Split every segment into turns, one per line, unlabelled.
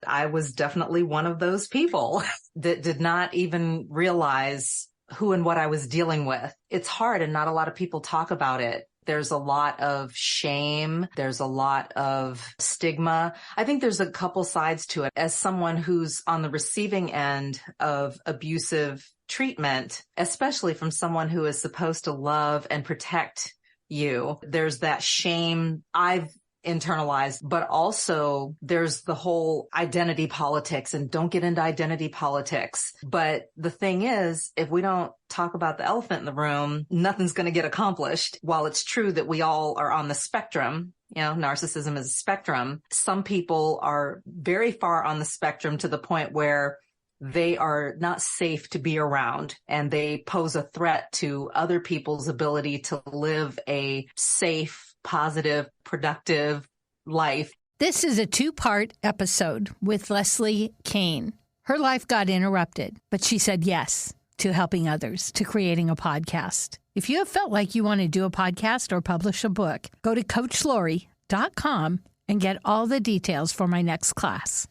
I was definitely one of those people that did not even realize who and what I was dealing with. It's hard and not a lot of people talk about it. There's a lot of shame. There's a lot of stigma. I think there's a couple sides to it. As someone who's on the receiving end of abusive treatment, especially from someone who is supposed to love and protect you, there's that shame I've internalized, but also there's the whole identity politics, and don't get into identity politics. But the thing is, if we don't talk about the elephant in the room, nothing's going to get accomplished. While it's true that we all are on the spectrum, narcissism is a spectrum. Some people are very far on the spectrum to the point where they are not safe to be around, and they pose a threat to other people's ability to live a safe, positive, productive life.
This is a 2-part episode with Lesley Cain. Her life got interrupted, but she said yes to helping others, to creating a podcast. If you have felt like you want to do a podcast or publish a book, go to CoachLori.com and get all the details for my next class.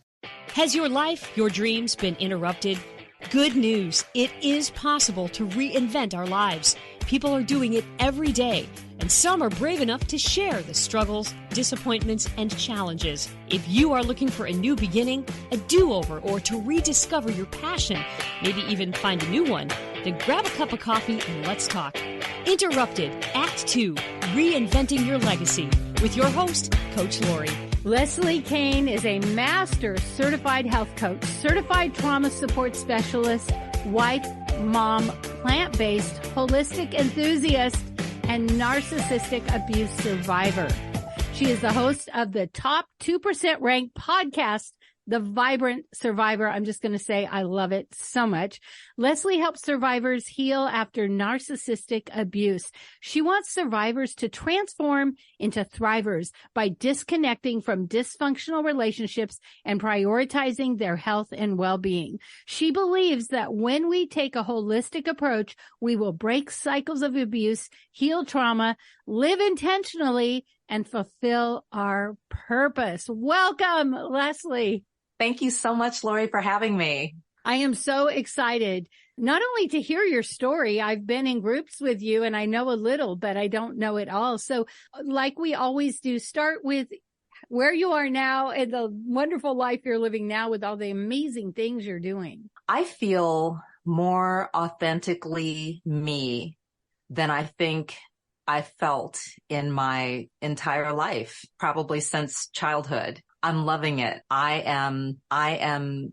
Has your life, your dreams been interrupted? Good news. It is possible to reinvent our lives. People are doing it every day, and some are brave enough to share the struggles, disappointments, and challenges. If you are looking for a new beginning, a do-over, or to rediscover your passion, maybe even find a new one, then grab a cup of coffee and let's talk. Interrupted, Act 2, Reinventing Your Legacy, with your host, Coach Lori.
Lesley Cain is a master certified health coach, certified trauma support specialist, wife, mom, plant-based, holistic enthusiast, and narcissistic abuse survivor. She is the host of the top 2% ranked podcast, The Vibrant Survivor. I'm just going to say I love it so much. Lesley helps survivors heal after narcissistic abuse. She wants survivors to transform into thrivers by disconnecting from dysfunctional relationships and prioritizing their health and well-being. She believes that when we take a holistic approach, we will break cycles of abuse, heal trauma, live intentionally, and fulfill our purpose. Welcome, Lesley.
Thank you so much, Lori, for having me.
I am so excited not only to hear your story. I've been in groups with you and I know a little, but I don't know it all. So like we always do, start with where you are now and the wonderful life you're living now with all the amazing things you're doing.
I feel more authentically me than I think I felt in my entire life, probably since childhood. I'm loving it. I am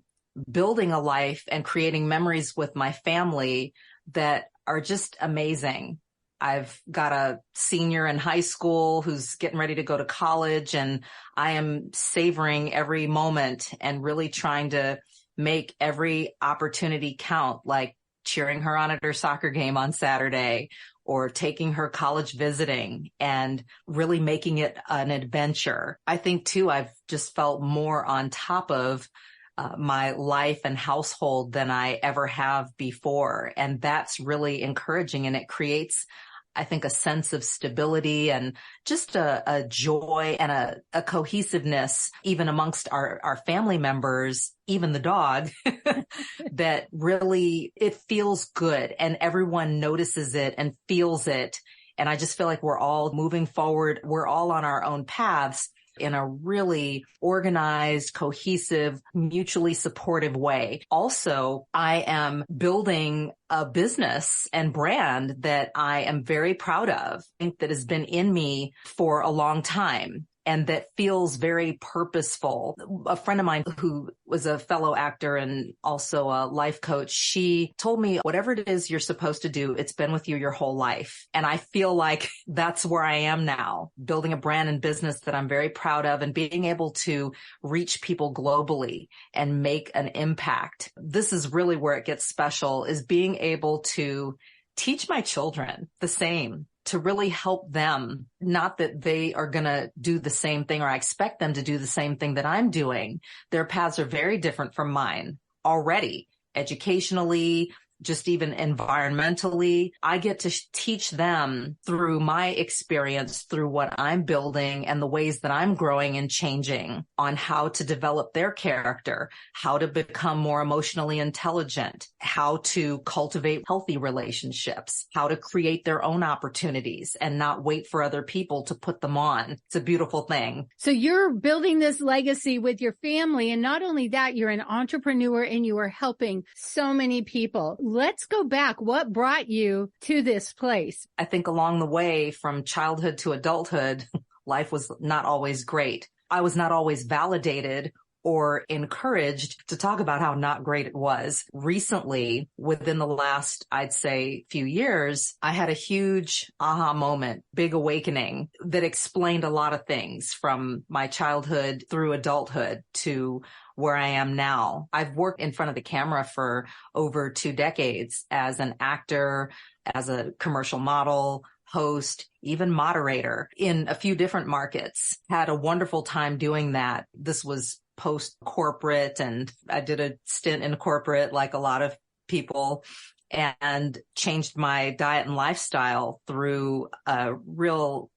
building a life and creating memories with my family that are just amazing. I've got a senior in high school who's getting ready to go to college, and I am savoring every moment and really trying to make every opportunity count, like cheering her on at her soccer game on Saturday, or taking her college visiting and really making it an adventure. I think too, I've just felt more on top of my life and household than I ever have before. And that's really encouraging. And it creates, I think, a sense of stability and just a joy and a cohesiveness, even amongst our family members, even the dog, that really, it feels good and everyone notices it and feels it. And I just feel like we're all moving forward. We're all on our own paths in a really organized, cohesive, mutually supportive way. Also, I am building a business and brand that I am very proud of, I think that has been in me for a long time, and that feels very purposeful. A friend of mine who was a fellow actor and also a life coach, she told me, whatever it is you're supposed to do, it's been with you your whole life. And I feel like that's where I am now, building a brand and business that I'm very proud of and being able to reach people globally and make an impact. This is really where it gets special, is being able to teach my children the same, to really help them. Not that they are going to do the same thing or I expect them to do the same thing that I'm doing. Their paths are very different from mine already, educationally, just even environmentally. I get to teach them through my experience, through what I'm building and the ways that I'm growing and changing on how to develop their character, how to become more emotionally intelligent, how to cultivate healthy relationships, how to create their own opportunities and not wait for other people to put them on. It's a beautiful thing.
So you're building this legacy with your family. And not only that, you're an entrepreneur and you are helping so many people. Let's go back. What brought you to this place?
I think along the way from childhood to adulthood, life was not always great. I was not always validated or encouraged to talk about how not great it was. Recently, within the last, I'd say, few years, I had a huge aha moment, big awakening that explained a lot of things from my childhood through adulthood to where I am now. I've worked in front of the camera for over 2 decades as an actor, as a commercial model, host, even moderator in a few different markets. Had a wonderful time doing that. This was post-corporate, and I did a stint in corporate like a lot of people, and changed my diet and lifestyle through a real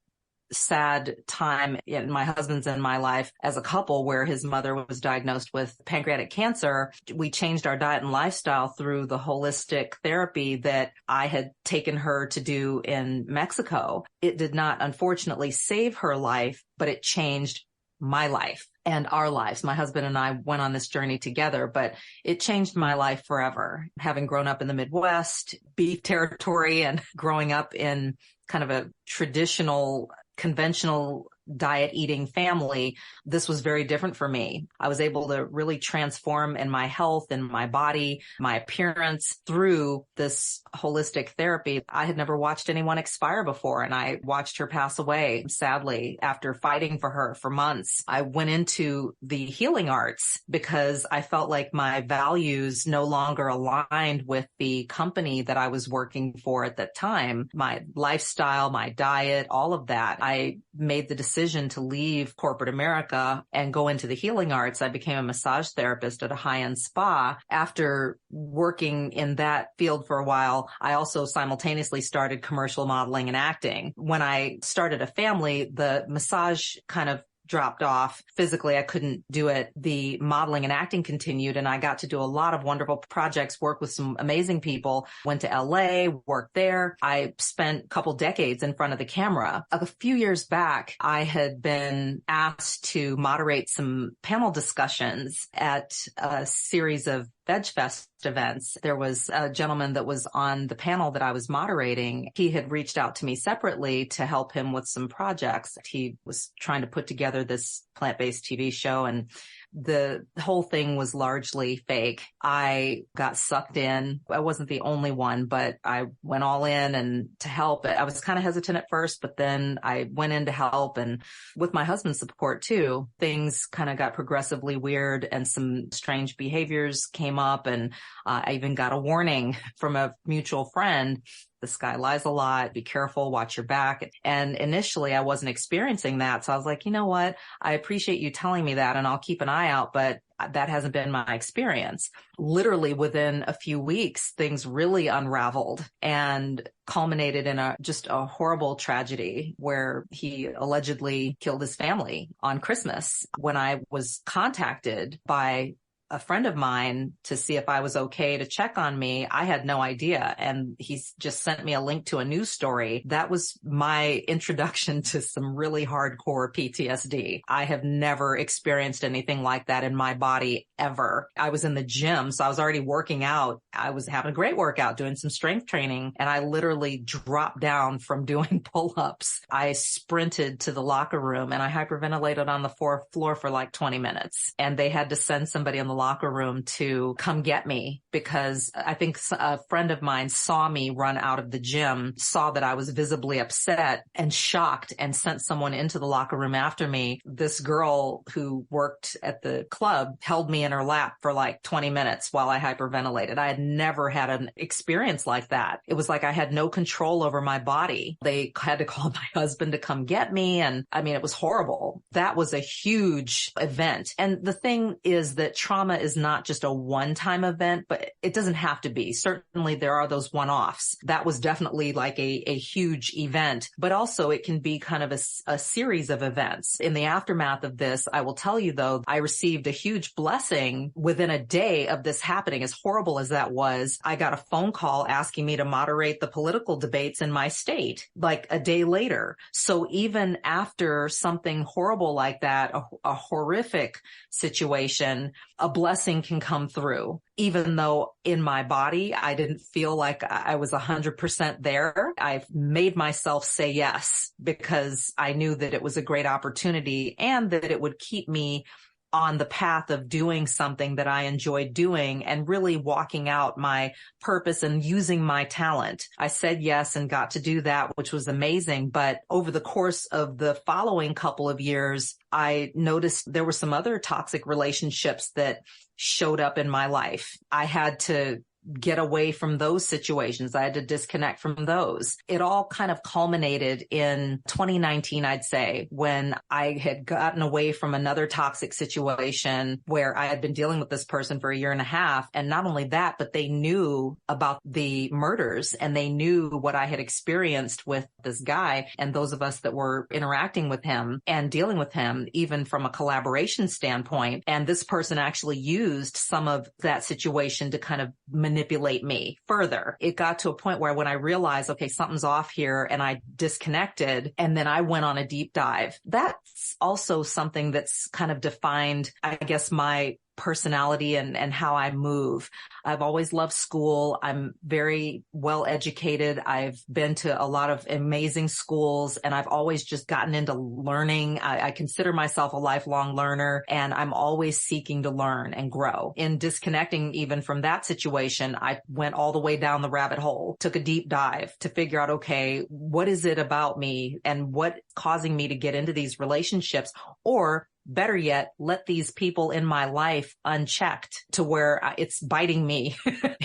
sad time in my husband's and my life as a couple where his mother was diagnosed with pancreatic cancer. We changed our diet and lifestyle through the holistic therapy that I had taken her to do in Mexico. It did not, unfortunately, save her life, but it changed my life and our lives. My husband and I went on this journey together, but it changed my life forever. Having grown up in the Midwest, beef territory, and growing up in kind of a traditional, conventional diet eating family, this was very different for me. I was able to really transform in my health and my body, my appearance through this holistic therapy. I had never watched anyone expire before, and I watched her pass away, sadly, after fighting for her for months. I went into the healing arts because I felt like my values no longer aligned with the company that I was working for at that time. My lifestyle, my diet, all of that. I made the decision to leave corporate America and go into the healing arts. I became a massage therapist at a high-end spa. After working in that field for a while, I also simultaneously started commercial modeling and acting. When I started a family, the massage kind of dropped off. Physically, I couldn't do it. The modeling and acting continued, and I got to do a lot of wonderful projects, work with some amazing people, went to LA, worked there. I spent a couple decades in front of the camera. A few years back, I had been asked to moderate some panel discussions at a series of Veg Fest events. There was a gentleman that was on the panel that I was moderating. He had reached out to me separately to help him with some projects. He was trying to put together this plant-based TV show, and the whole thing was largely fake. I got sucked in. I wasn't the only one, but I went all in and to help. I was kind of hesitant at first, but then I went in to help, and with my husband's support too, things kind of got progressively weird and some strange behaviors came up, and I even got a warning from a mutual friend. This guy lies a lot. Be careful. Watch your back. And initially I wasn't experiencing that. So I was like, you know what? I appreciate you telling me that, and I'll keep an eye out, but that hasn't been my experience. Literally within a few weeks, things really unraveled and culminated in just a horrible tragedy where he allegedly killed his family on Christmas. When I was contacted by a friend of mine to see if I was okay to check on me, I had no idea. And he just sent me a link to a news story. That was my introduction to some really hardcore PTSD. I have never experienced anything like that in my body ever. I was in the gym, so I was already working out. I was having a great workout, doing some strength training, and I literally dropped down from doing pull-ups. I sprinted to the locker room and I hyperventilated on the floor for like 20 minutes. And they had to send somebody in the locker room to come get me because I think a friend of mine saw me run out of the gym, saw that I was visibly upset and shocked, and sent someone into the locker room after me. This girl who worked at the club held me in her lap for like 20 minutes while I hyperventilated. I had never had an experience like that. It was like I had no control over my body. They had to call my husband to come get me. And I mean, it was horrible. That was a huge event. And the thing is that trauma trauma is not just a one-time event, but it doesn't have to be. Certainly there are those one-offs. That was definitely like a huge event, but also it can be kind of a series of events. In the aftermath of this, I will tell you though, I received a huge blessing within a day of this happening. As horrible as that was, I got a phone call asking me to moderate the political debates in my state, like a day later. So even after something horrible like that, a horrific situation, a blessing can come through. Even though in my body, I didn't feel like I was 100% there, I've made myself say yes because I knew that it was a great opportunity and that it would keep me on the path of doing something that I enjoyed doing and really walking out my purpose and using my talent. I said yes and got to do that, which was amazing. But over the course of the following couple of years, I noticed there were some other toxic relationships that showed up in my life. I had to get away from those situations. I had to disconnect from those. It all kind of culminated in 2019, I'd say, when I had gotten away from another toxic situation where I had been dealing with this person for a year and a half. And not only that, but they knew about the murders and they knew what I had experienced with this guy and those of us that were interacting with him and dealing with him, even from a collaboration standpoint. And this person actually used some of that situation to kind of manipulate me further. It got to a point where when I realized, okay, something's off here, and I disconnected, and then I went on a deep dive. That's also something that's kind of defined, I guess, my personality and how I move. I've always loved school. I'm very well educated. I've been to a lot of amazing schools and I've always just gotten into learning. I consider myself a lifelong learner and I'm always seeking to learn and grow. In disconnecting even from that situation, I went all the way down the rabbit hole, took a deep dive to figure out, okay, what is it about me and what's causing me to get into these relationships, or better yet, let these people in my life unchecked to where it's biting me.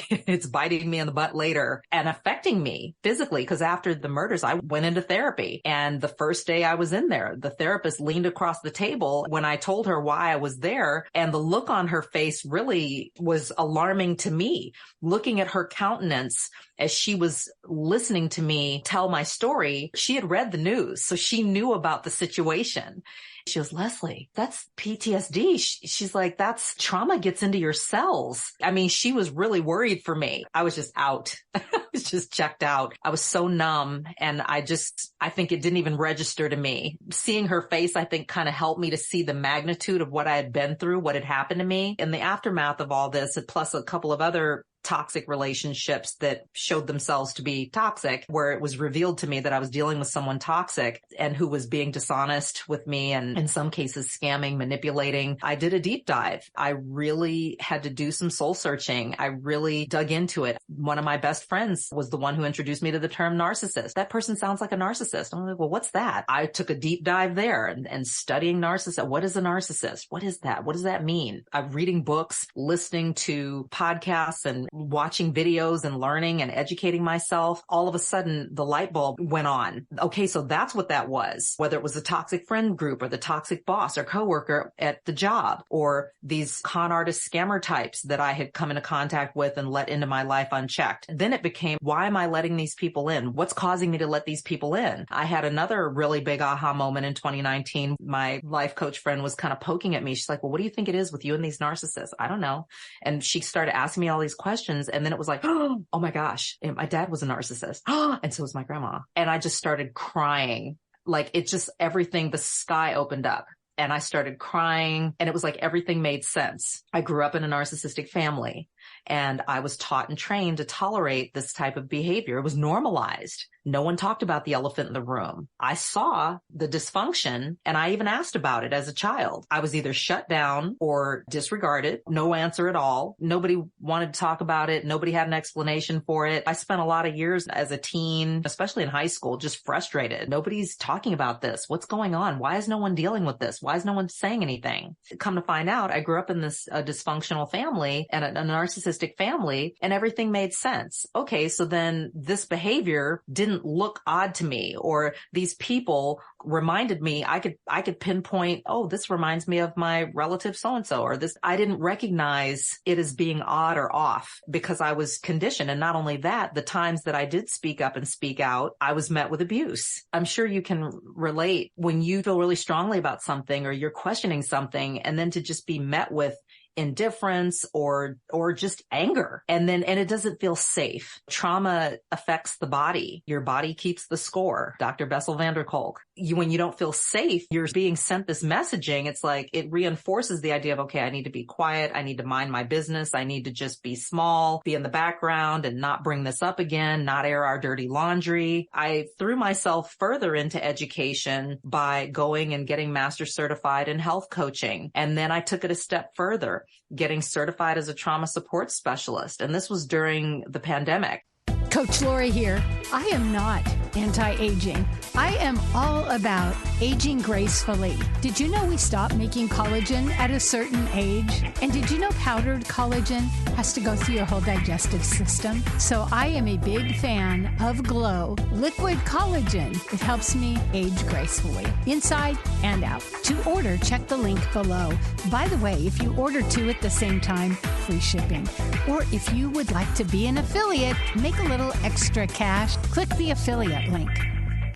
It's biting me in the butt later and affecting me physically. Because after the murders, I went into therapy. And the first day I was in there, the therapist leaned across the table when I told her why I was there. And the look on her face really was alarming to me. Looking at her countenance as she was listening to me tell my story, she had read the news. So she knew about the situation. She goes, Lesley, that's PTSD. She's like, that's trauma gets into your cells. I mean, she was really worried for me. I was just out. I was just checked out. I was so numb. And I think it didn't even register to me. Seeing her face, I think kind of helped me to see the magnitude of what I had been through, what had happened to me. In the aftermath of all this, plus a couple of other toxic relationships that showed themselves to be toxic, where it was revealed to me that I was dealing with someone toxic and who was being dishonest with me and in some cases scamming, manipulating. I did a deep dive. I really had to do some soul searching. I really dug into it. One of my best friends was the one who introduced me to the term narcissist. That person sounds like a narcissist. I'm like, well, what's that? I took a deep dive there and studying narcissist. What is a narcissist? What is that? What does that mean? I'm reading books, listening to podcasts and watching videos and learning and educating myself. All of a sudden, the light bulb went on. Okay, so that's what that was. Whether it was a toxic friend group or the toxic boss or coworker at the job or these con artist scammer types that I had come into contact with and let into my life unchecked. Then it became, why am I letting these people in? What's causing me to let these people in? I had another really big aha moment in 2019. My life coach friend was kind of poking at me. She's like, well, what do you think it is with you and these narcissists? I don't know. And she started asking me all these questions. And then it was like, oh my gosh, my dad was a narcissist. And so was my grandma. And I just started crying. Like it just, everything, the sky opened up. And I started crying and it was like everything made sense. I grew up in a narcissistic family and I was taught and trained to tolerate this type of behavior. It was normalized. No one talked about the elephant in the room. I saw the dysfunction and I even asked about it as a child. I was either shut down or disregarded, no answer at all. Nobody wanted to talk about it. Nobody had an explanation for it. I spent a lot of years as a teen, especially in high school, just frustrated. Nobody's talking about this. What's going on? Why is no one dealing with this? Why is no one saying anything? Come to find out, I grew up in this dysfunctional family and a narcissistic narcissistic family and everything made sense. Okay, so then this behavior didn't look odd to me, or these people reminded me, I could pinpoint, oh, this reminds me of my relative so-and-so, or this. I didn't recognize it as being odd or off because I was conditioned. And not only that, the times that I did speak up and speak out, I was met with abuse. I'm sure you can relate when you feel really strongly about something or you're questioning something, and then to just be met with indifference or just anger. And it doesn't feel safe. Trauma affects the body. Your body keeps the score. Dr. Bessel van der Kolk. When you don't feel safe, you're being sent this messaging. It's like it reinforces the idea of, okay, I need to be quiet. I need to mind my business. I need to just be small, be in the background and not bring this up again, not air our dirty laundry. I threw myself further into education by going and getting master certified in health coaching. And then I took it a step further, getting certified as a trauma support specialist. And this was during the pandemic.
Coach Lori here. I am not anti-aging. I am all about aging gracefully. Did you know we stop making collagen at a certain age? And did you know powdered collagen has to go through your whole digestive system? So I am a big fan of Glow Liquid Collagen. It helps me age gracefully, inside and out. To order, check the link below. By the way, if you order two at the same time, free shipping. Or if you would like to be an affiliate, make a little extra cash, click the affiliate link.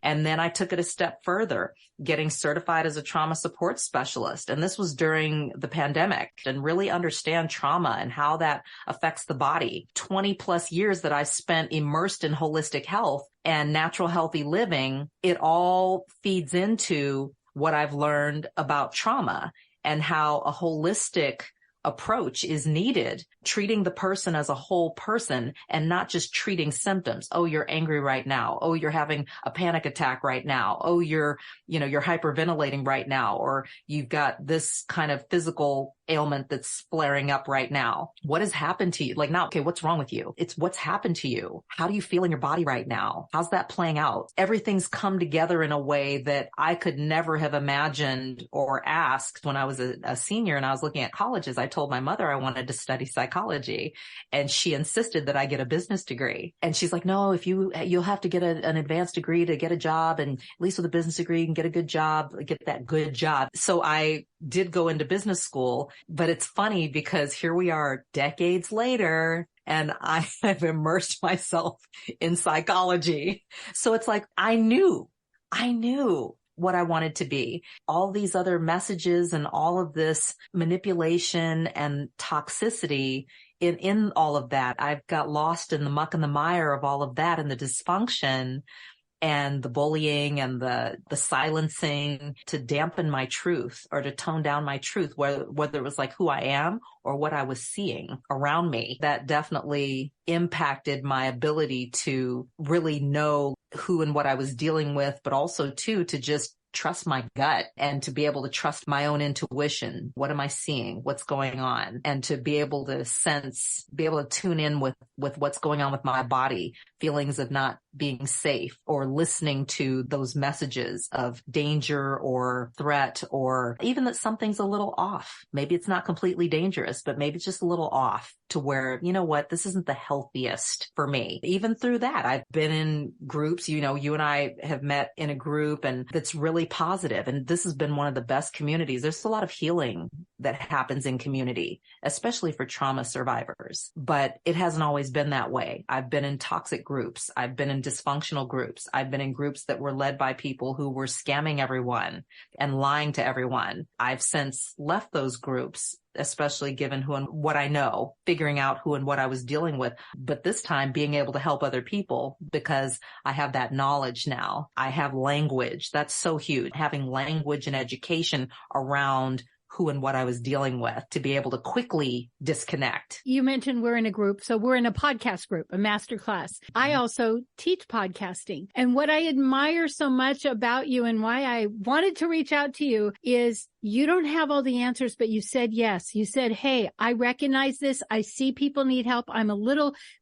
And then I took it a step further, getting certified as a trauma support specialist. And this was during the pandemic, and really understand trauma and how that affects the body. 20 plus years that I spent immersed in holistic health and natural healthy living, it all feeds into what I've learned about trauma and how a holistic approach is needed, treating the person as a whole person and not just treating symptoms. Oh, you're angry right now. Oh, you're having a panic attack right now. Oh, you're hyperventilating right now, or you've got this kind of physical ailment that's flaring up right now. What has happened to you? Like, now, okay, what's wrong with you? It's what's happened to you. How do you feel in your body right now? How's that playing out? Everything's come together in a way that I could never have imagined or asked when I was a senior and I was looking at colleges. I told my mother I wanted to study psychology, and she insisted that I get a business degree. And she's like, no, you'll have to get an advanced degree to get a job. And at least with a business degree, you can get a good job, get that good job. So I did go into business school, but it's funny because here we are decades later and I have immersed myself in psychology. So it's like, I knew what I wanted to be. All these other messages and all of this manipulation and toxicity in all of that, I've got lost in the muck and the mire of all of that and the dysfunction and the bullying and the silencing to dampen my truth or to tone down my truth, whether it was like who I am or what I was seeing around me. That definitely impacted my ability to really know who and what I was dealing with, but also too, to just trust my gut and to be able to trust my own intuition. What am I seeing? What's going on? And to be able to be able to tune in with what's going on with my body, feelings of not being safe, or listening to those messages of danger or threat, or even that something's a little off. Maybe it's not completely dangerous, but maybe it's just a little off to where, you know what, this isn't the healthiest for me. Even through that, I've been in groups, you and I have met in a group, and that's really positive. And this has been one of the best communities. There's a lot of healing that happens in community, especially for trauma survivors, but it hasn't always been that way. I've been in toxic groups. I've been in dysfunctional groups. I've been in groups that were led by people who were scamming everyone and lying to everyone. I've since left those groups, especially given who and what I know, figuring out who and what I was dealing with. But this time being able to help other people because I have that knowledge now. I have language. That's so huge. Having language and education around who and what I was dealing with to be able to quickly disconnect.
You mentioned we're in a group. So we're in a podcast group, a masterclass. I also teach podcasting. And what I admire so much about you and why I wanted to reach out to you is You don't have all the answers, but you said yes. You said, hey, I recognize this. I see people need help.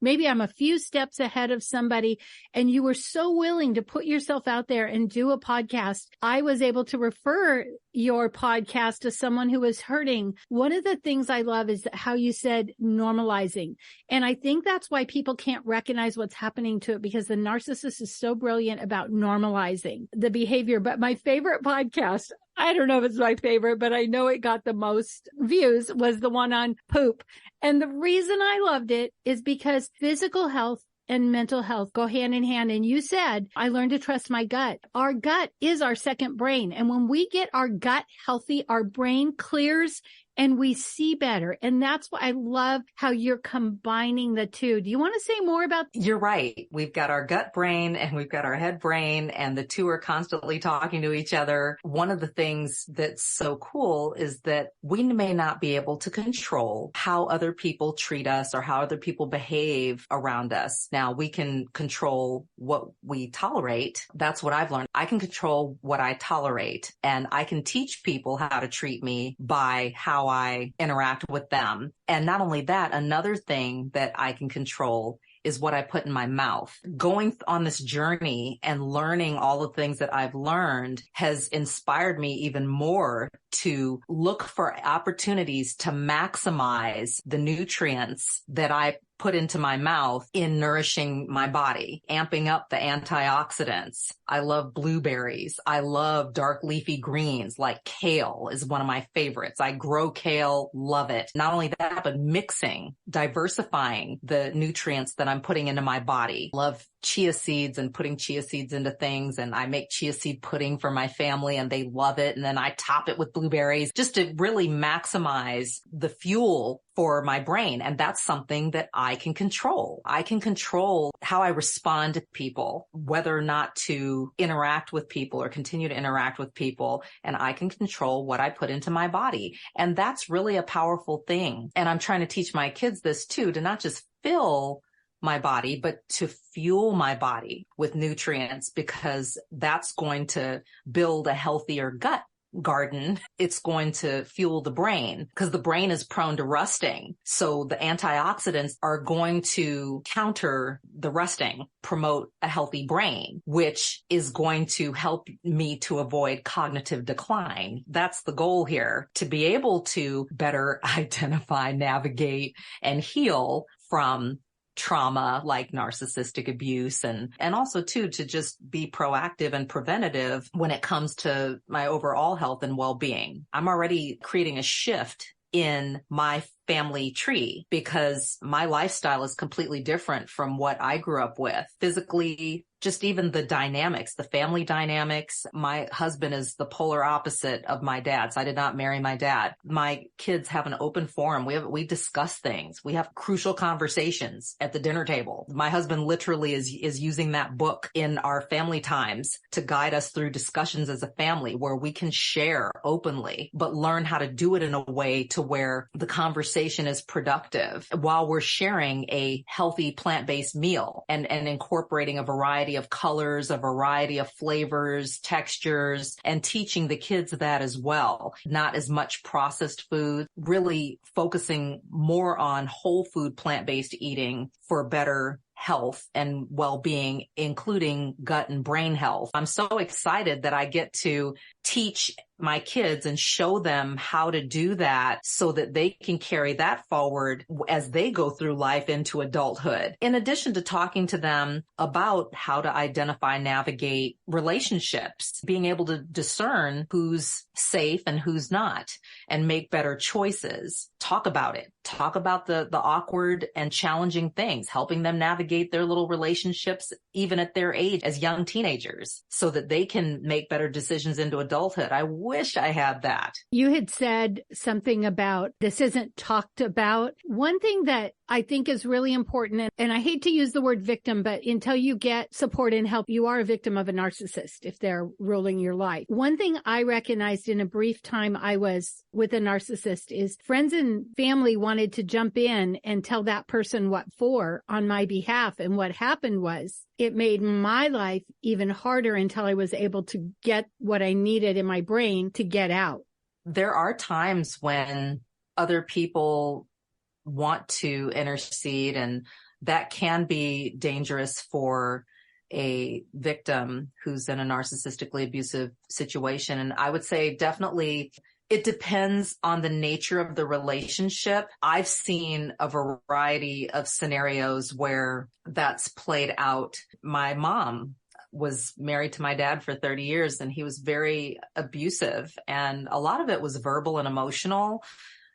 Maybe I'm a few steps ahead of somebody. And you were so willing to put yourself out there and do a podcast. I was able to refer your podcast to someone who was hurting. One of the things I love is how you said normalizing. And I think that's why people can't recognize what's happening to it, because the narcissist is so brilliant about normalizing the behavior. But my favorite podcast, I don't know if it's my favorite, but I know it got the most views, was the one on poop. And the reason I loved it is because physical health and mental health go hand in hand. And you said, I learned to trust my gut. Our gut is our second brain. And when we get our gut healthy, our brain clears and we see better. And that's why I love how you're combining the two. Do you want to say more about?
You're right. We've got our gut brain and we've got our head brain, and the two are constantly talking to each other. One of the things that's so cool is that we may not be able to control how other people treat us or how other people behave around us. Now, we can control what we tolerate. That's what I've learned. I can control what I tolerate, and I can teach people how to treat me by how I interact with them. And not only that, another thing that I can control is what I put in my mouth. Going on this journey and learning all the things that I've learned has inspired me even more to look for opportunities to maximize the nutrients that I put into my mouth in nourishing my body, amping up the antioxidants. I love blueberries. I love dark leafy greens, like kale is one of my favorites. I grow kale, love it. Not only that, but mixing, diversifying the nutrients that I'm putting into my body. Love chia seeds and putting chia seeds into things. And I make chia seed pudding for my family and they love it. And then I top it with blueberries just to really maximize the fuel for my brain. And that's something that I can control. I can control how I respond to people, whether or not to interact with people or continue to interact with people. And I can control what I put into my body. And that's really a powerful thing. And I'm trying to teach my kids this too, to not just fill my body, but to fuel my body with nutrients, because that's going to build a healthier gut garden. It's going to fuel the brain, because the brain is prone to rusting. So the antioxidants are going to counter the rusting, promote a healthy brain, which is going to help me to avoid cognitive decline. That's the goal here, to be able to better identify, navigate, and heal from trauma like narcissistic abuse, and also too, to just be proactive and preventative when it comes to my overall health and well-being. I'm already creating a shift in my family tree because my lifestyle is completely different from what I grew up with. Physically, just even the dynamics, the family dynamics. My husband is the polar opposite of my dad's. I did not marry my dad. My kids have an open forum. We discuss things. We have crucial conversations at the dinner table. My husband literally is using that book in our family times to guide us through discussions as a family where we can share openly, but learn how to do it in a way to where the conversation is productive while we're sharing a healthy plant-based meal and incorporating a variety of colors, a variety of flavors, textures, and teaching the kids that as well. Not as much processed food, really focusing more on whole food, plant-based eating for better health and well-being, including gut and brain health. I'm so excited that I get to teach my kids and show them how to do that so that they can carry that forward as they go through life into adulthood. In addition to talking to them about how to identify, navigate relationships, being able to discern who's safe and who's not, and make better choices. Talk about it. Talk about the awkward and challenging things, helping them navigate their little relationships, even at their age as young teenagers, so that they can make better decisions into adulthood. I wish I had that.
You had said something about this isn't talked about. One thing that I think is really important, and I hate to use the word victim, but until you get support and help, you are a victim of a narcissist if they're ruling your life. One thing I recognized in a brief time I was with a narcissist is friends and family wanted to jump in and tell that person what for on my behalf. And what happened was it made my life even harder until I was able to get what I needed in my brain to get out.
there are times when other people want to intercede, and that can be dangerous for a victim who's in a narcissistically abusive situation. And I would say definitely it depends on the nature of the relationship. I've seen a variety of scenarios where that's played out. My mom was married to my dad for 30 years, and he was very abusive. And a lot of it was verbal and emotional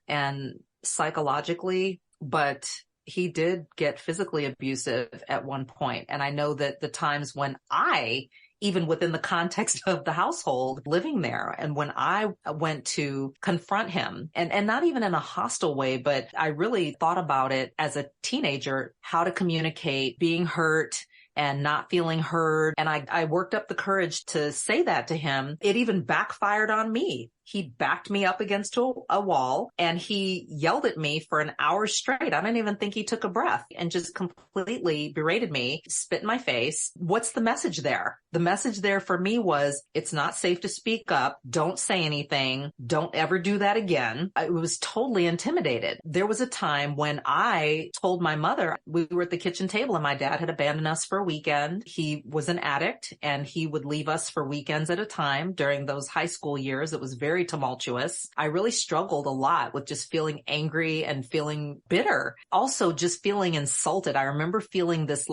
and psychologically, but he did get physically abusive at one point. And I know that the times when I, even within the context of the household living there, and when I went to confront him, and not even in a hostile way, but I really thought about it as a teenager, how to communicate being hurt and not feeling heard. And I worked up the courage to say that to him. It even backfired on me. He backed me up against a wall, and he yelled at me for an hour straight. I didn't even think he took a breath, and just completely berated me, spit in my face. What's the message there? The message there for me was, it's not safe to speak up. Don't say anything. Don't ever do that again. I was totally intimidated. There was a time when I told my mother, we were at the kitchen table and my dad had abandoned us for a weekend. He was an addict, and he would leave us for weekends at a time during those high school years. It was very tumultuous. I really struggled a lot with just feeling angry and feeling bitter. Also just feeling insulted. I remember feeling this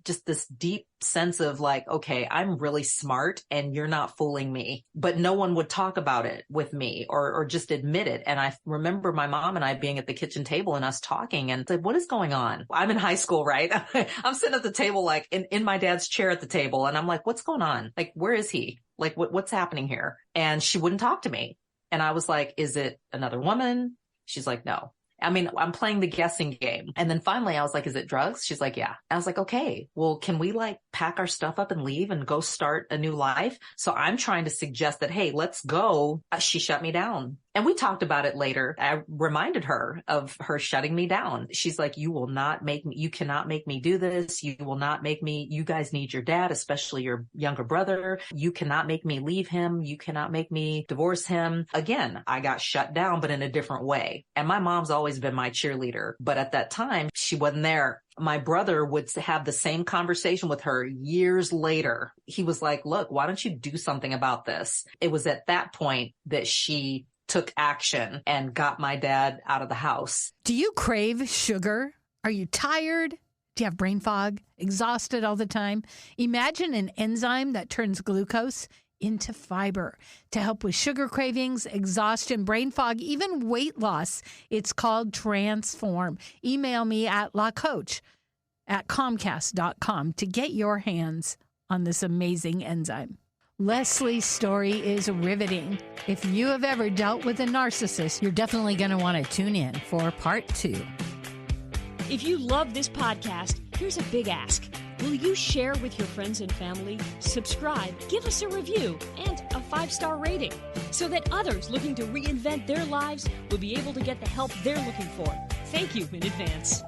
just this deep sense of okay, I'm really smart and you're not fooling me. But no one would talk about it with me or just admit it. And I remember my mom and I being at the kitchen table and us talking and said, what is going on? I'm in high school, right? I'm sitting at the table, in my dad's chair at the table. And I'm like, what's going on? Where is he? What's happening here? And she wouldn't talk to me. And I was like, is it another woman? She's like, no. I mean, I'm playing the guessing game. And then finally I was like, is it drugs? She's like, yeah. I was like, okay, well, can we pack our stuff up and leave and go start a new life? So I'm trying to suggest that, hey, let's go. She shut me down. And we talked about it later. I reminded her of her shutting me down. She's like, you cannot make me do this. You will not make me, you guys need your dad, especially your younger brother. You cannot make me leave him. You cannot make me divorce him. Again, I got shut down, but in a different way. And my mom's always been my cheerleader. But at that time, she wasn't there. My brother would have the same conversation with her years later. He was like, look, why don't you do something about this? It was at that point that she took action and got my dad out of the house.
Do you crave sugar? Are you tired? Do you have brain fog? Exhausted all the time? Imagine an enzyme that turns glucose into fiber to help with sugar cravings, exhaustion, brain fog, even weight loss. It's called Transform. Email me at lacoach@comcast.com to get your hands on this amazing enzyme. Lesley's story is riveting. If you have ever dealt with a narcissist, you're definitely going to want to tune in for part 2.
If you love this podcast, here's a big ask. Will you share with your friends and family, subscribe, give us a review, and a 5-star rating so that others looking to reinvent their lives will be able to get the help they're looking for? Thank you in advance.